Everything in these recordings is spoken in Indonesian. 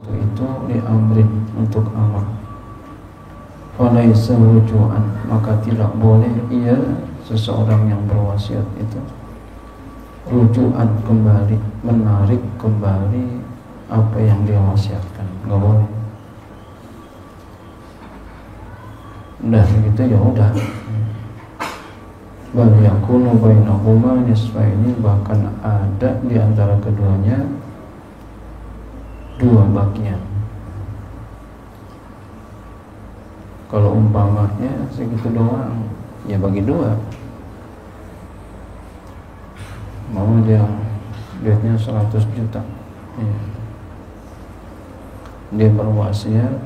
itu li amrin untuk amr, falaisa rujuan, maka tidak boleh ia seseorang yang berwasiat itu rujuan kembali, menarik kembali apa yang dia wasiatkan, nggak boleh. Udah begitu ya udah. Bal yakunu bainahuma nisfaini, bahkan ada di antara keduanya dua bagian. Kalau umpamanya segitu doang, ya bagi dua. Mau dia duitnya 100 juta, ya. Dia berwasiat,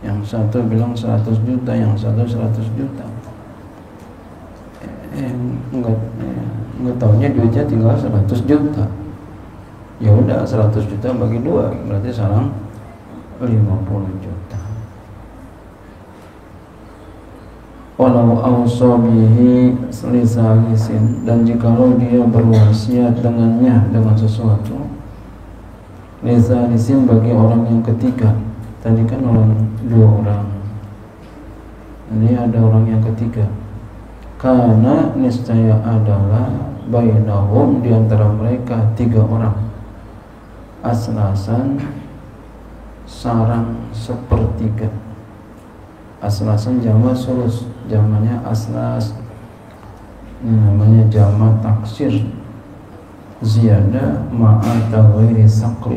yang satu bilang 100 juta, yang satu 100 juta. Enggak tahunya duitnya tinggal 100 juta. Ya udah 100 juta bagi dua, berarti sekarang 50 juta. Walau awsabihi lisalisin, dan jikalau dia berwasiat dengannya dengan sesuatu lisalisin bagi orang yang ketiga. Tadi kan dua orang, ini ada orang yang ketiga. Karena niscaya adalah bainahum, di antara mereka tiga orang, aslasan sarang sepertiga. Aslasan jama sulus, jamanya aslas, namanya jama taksir, ziyada ma'a taghairi saqli,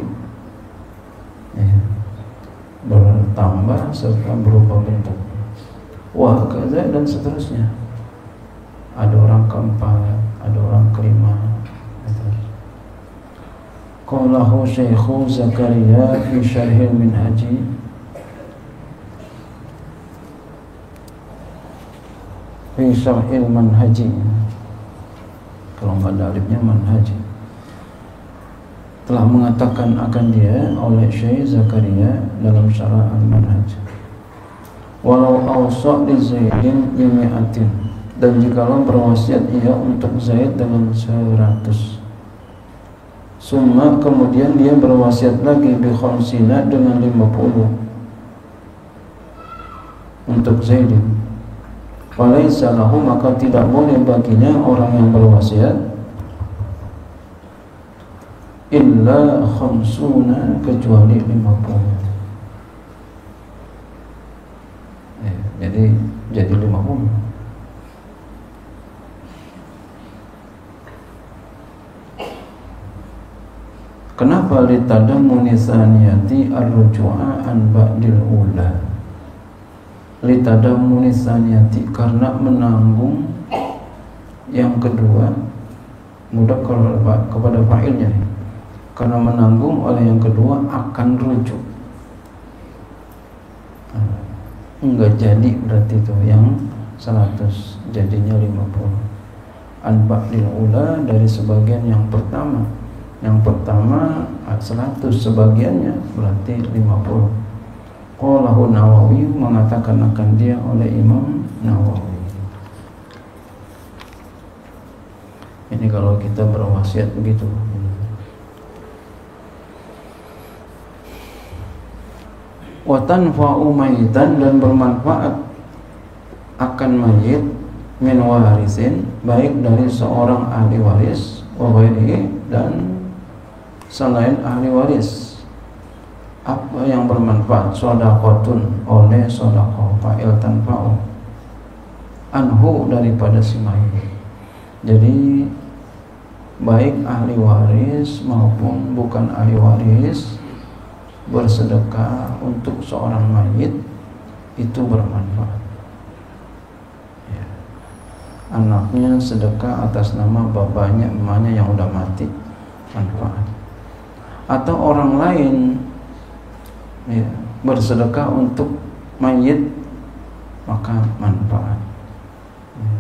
ya, bertambah serta berubah bentuk. Wah kaza, dan seterusnya. Ada orang keempat, ada orang kelima. Qalahu Syekhu Zakaria fi Syarhil Minhaji, fi Syarhil Manhaji, kalau nggak ada alifnya Manhaji, telah mengatakan akan dia oleh Syekh Zakaria dalam Syarah Al-Manhaj, walau awsa' li Zaidin bimi'atin, dan jikalau berwasiat ia untuk Zaid dengan 100, summa kemudian dia berwasiat lagi bi khamsina dengan 50 untuk Zaidin, falaisa lahu, maka tidak boleh baginya orang yang berwasiat illa khamsuna, kecuali 50. Jadi 50. Kenapa litadammuni saniyati ar-ruju'a an ba'dil ula? Litadammuni saniyati, karena menanggung yang kedua, mudah kalau kepada fa'ilnya, karena menanggung oleh yang kedua akan rujuk. Enggak jadi berarti itu yang 100, jadinya 50. An ba'dil ula, dari sebagian yang pertama. Yang pertama 100, sebagiannya berarti 50. Qalahu Nawawi, mengatakan akan dia oleh Imam Nawawi. Ini kalau kita berwasiat begitu. Wa tanfa'u mayitan, dan bermanfaat akan mayit min warisin, baik dari seorang ahli waris, wa ghairihi, dan selain ahli waris. Apa yang bermanfaat? Shadaqatun, oleh shadaqah, fa'il tanfa'u, anhu, daripada si mayit. Jadi baik ahli waris maupun bukan ahli waris bersedekah untuk seorang mayit itu bermanfaat, ya. Anaknya sedekah atas nama bapaknya, emaknya yang udah mati, manfaat. Atau orang lain, ya, bersedekah untuk mayit, maka manfaat, ya.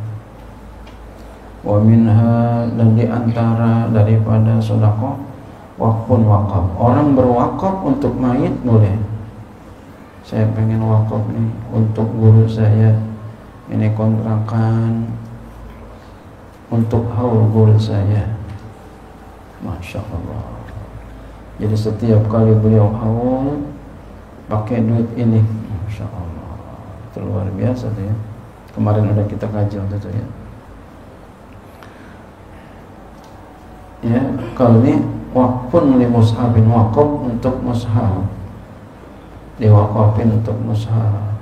Wa minha, dan diantara daripada sedekah wakfun, wakaf. Orang berwakaf untuk mayit boleh. Saya pengen wakaf nih untuk guru saya, ini kontrakan untuk haul guru saya, Masya Allah. Jadi setiap kali beliau haul pakai duit ini, Masya Allah, itu luar biasa tuh ya. Kemarin ada kita kaji waktu itu ya. Ya, kalau ini wakfun li mushabin, wakaf untuk mushab, diwakafin untuk mushab,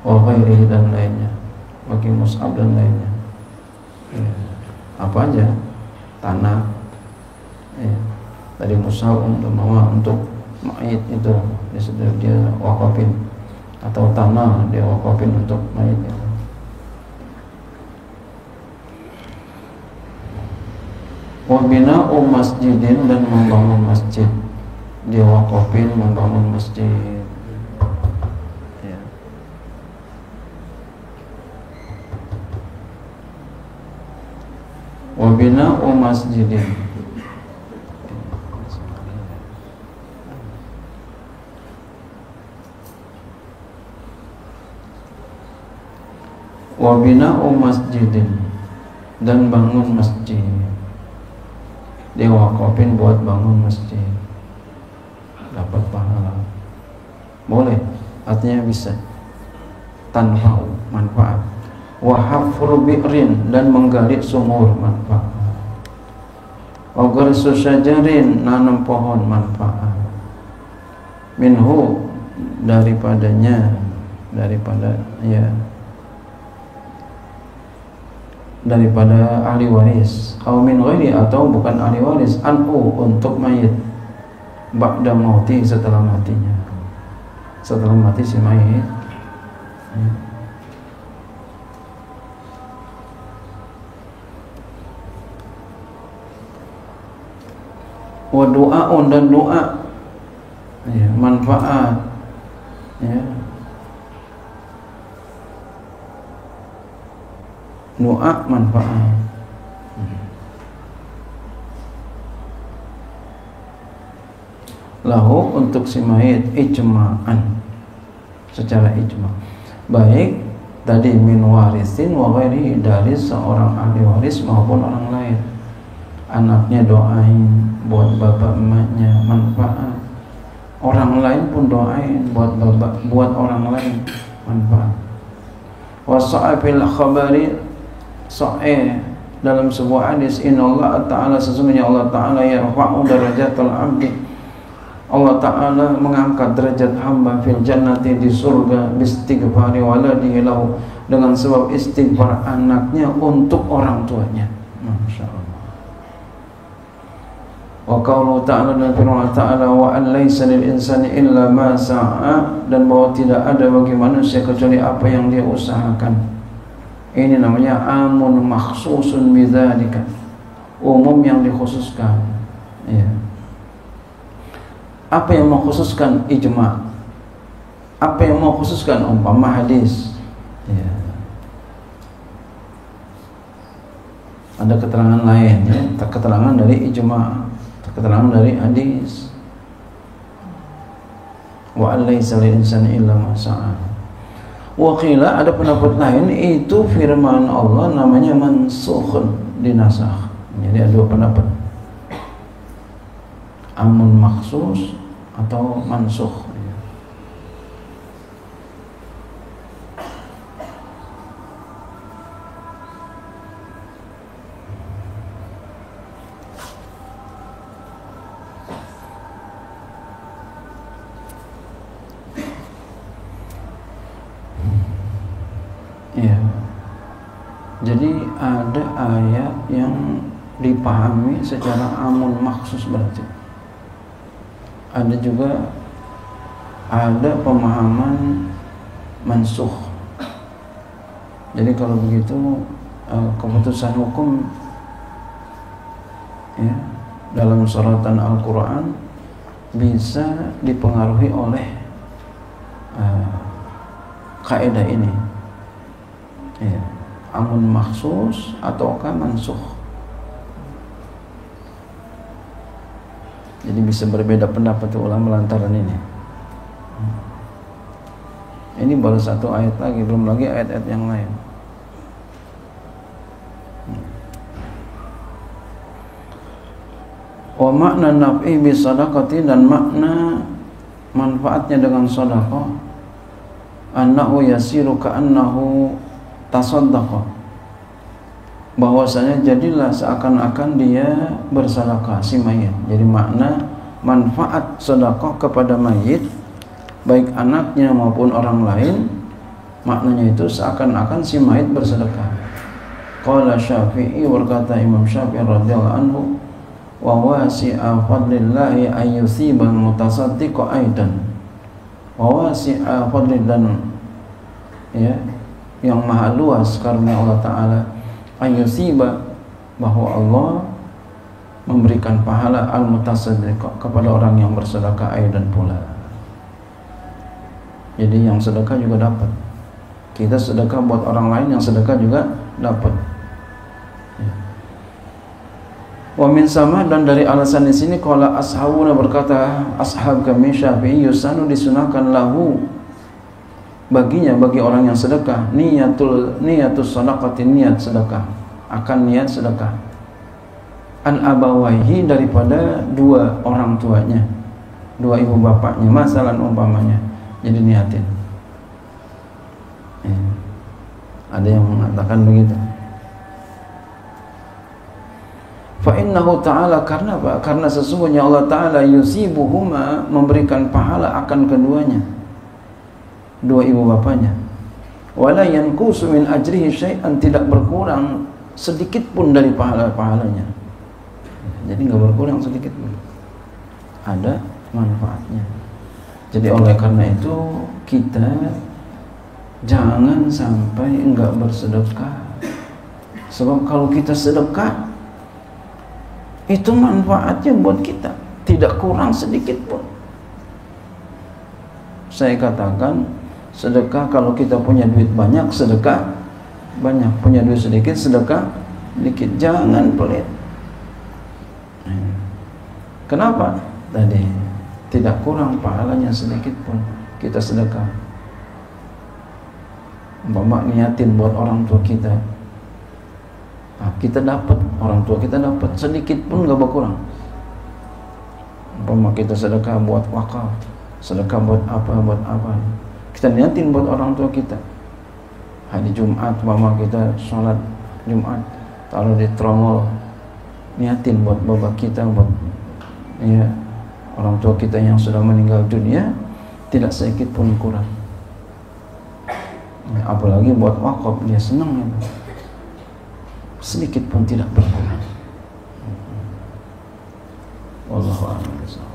wa ghairihi dan lainnya, bagi mushab dan lainnya. Ya. Apa aja? Tanah. Ya. Tadi mushab untuk mayit itu dia wakafin, atau tanah dia wakafin untuk mayit itu. Wabina'u masjidin, dan membangun masjid, dia wakafin membangun masjid. Ya. Wabina'u masjidin, wabina'u masjidin, dan bangun masjid, dia wakafin buat bangun masjid, dapat pahala. Boleh, artinya bisa, tanpa manfaat. Wa hafru bi'rin, dan menggali sumur, manfaat. Wa gharsu syajarin, nanam pohon, manfaat. Minhu, daripadanya, daripada ahli waris, atau min ghairi, atau bukan ahli waris, anhu, untuk mayit, ba'da mauti, setelah matinya, setelah mati si mayit. Wa du'aun, dan doa, ya, manfaat, ya, doa manfaat. Lahu, untuk si mayit, ijma'an, secara ijma', baik tadi min warisin wa ghairi, dari seorang ahli waris maupun orang lain. Anaknya doain buat bapak emaknya, manfaat. Orang lain pun doain buat bapak, buat orang lain, manfaat. Wa sa'abil khabari, sahih dalam sebuah hadis, innallaha ta'ala, sesungguhnya Allah ta'ala yarfa'u darajatal abdi, Allah ta'ala mengangkat derajat hamba fil jannati, di surga, bistighfari waladihi lahu, dengan sebab istighfar anaknya untuk orang tuanya. Masya Allah. Wa qawluhu ta'ala, dan firman ta'ala, wa an laysa lil insani illa ma sa'a, dan bahwa tidak ada bagi manusia kecuali apa yang dia usahakan. Ini namanya amun makhsusun bidzalika, umum yang dikhususkan. Ya. Apa yang mengkhususkan? Ijma'. Apa yang mengkhususkan? Umpama hadis. Ya. Ada keterangan lain, ya, keterangan dari ijma', keterangan dari hadis. Wa alaysa lil insani illa ma sa'a. Wa qila, ada pendapat lain, itu firman Allah namanya mansukhun, dinasakh. Jadi ada dua pendapat, amun maksus atau mansukh. Ya. Jadi ada ayat yang dipahami secara amun maksus, berarti ada juga ada pemahaman mansukh. Jadi kalau begitu keputusan hukum, ya, dalam suratan Al-Quran bisa dipengaruhi oleh kaidah ini, ya, amun maksus ataukah mansukh. Jadi bisa berbeda pendapat ulama lantaran ini. Ini baru satu ayat lagi, belum lagi ayat-ayat yang lain. Wa makna naf'i bi sadaqati, dan makna manfaatnya dengan sedekah, annahu yasiru ka'annahu tasaddaqa, bahwasanya jadilah seakan-akan dia bersedekah si mayit. Jadi makna manfaat sedekah kepada mayit, baik anaknya maupun orang lain, maknanya itu seakan-akan si mayit bersedekah. Qala Syafi'i, berkata Imam Syafi'i radhiyallahu anhu, wa wasi'a fadlillahi an yusibal mutasaddiqa aidan. Wa wasi'a fadlillah, ya, yang maha luas karunia Allah Ta'ala, an yusiba, bahwa Allah memberikan pahala al-mutasaddiqa kepada orang yang bersedekah aidan pula. Jadi yang sedekah juga dapat. Kita sedekah buat orang lain, yang sedekah juga dapat. Wa min sama, dan dari alasan di sini qala ashabuna, berkata ashab kami Syafi'i, yusanu, disunahkan lahu, baginya, bagi orang yang sedekah, niatus sadaqati, niat sedekah, akan niat sedekah, an abawaihi, daripada dua orang tuanya, dua ibu bapaknya, masalan umpamanya, jadi niatin. Ada yang mengatakan begitu. Fa innahu ta'ala, karena apa? Karena sesungguhnya Allah Ta'ala yusibuhuma, memberikan pahala akan keduanya, dua ibu bapanya. Wala yanqusu min ajrihi syai'an, tidak berkurang sedikit pun dari pahalanya. Jadi enggak berkurang sedikit pun, ada manfaatnya. Jadi oleh karena itu kita jangan sampai enggak bersedekah. Sebab kalau kita sedekah, itu manfaatnya buat kita, tidak kurang sedikit pun. Saya katakan, sedekah, kalau kita punya duit banyak, sedekah banyak. Punya duit sedikit, sedekah sedikit. Jangan pelit. Kenapa? Tadi tidak kurang pahalanya sedikit pun kita sedekah. Umpama niatin buat orang tua kita, kita dapat, orang tua kita dapat, sedikit pun gak berkurang. Umpama kita sedekah buat wakaf, sedekah buat apa, kita niatin buat orang tua kita. Hari Jumat, umpama kita sholat Jumat, taruh di tromol, niatin buat bapak kita, buat, ya, orang tua kita yang sudah meninggal dunia, tidak sedikit pun kurang. Apalagi buat wakaf, dia senang itu, sedikit pun tidak berkurang. Wallahu a'lam bishawab.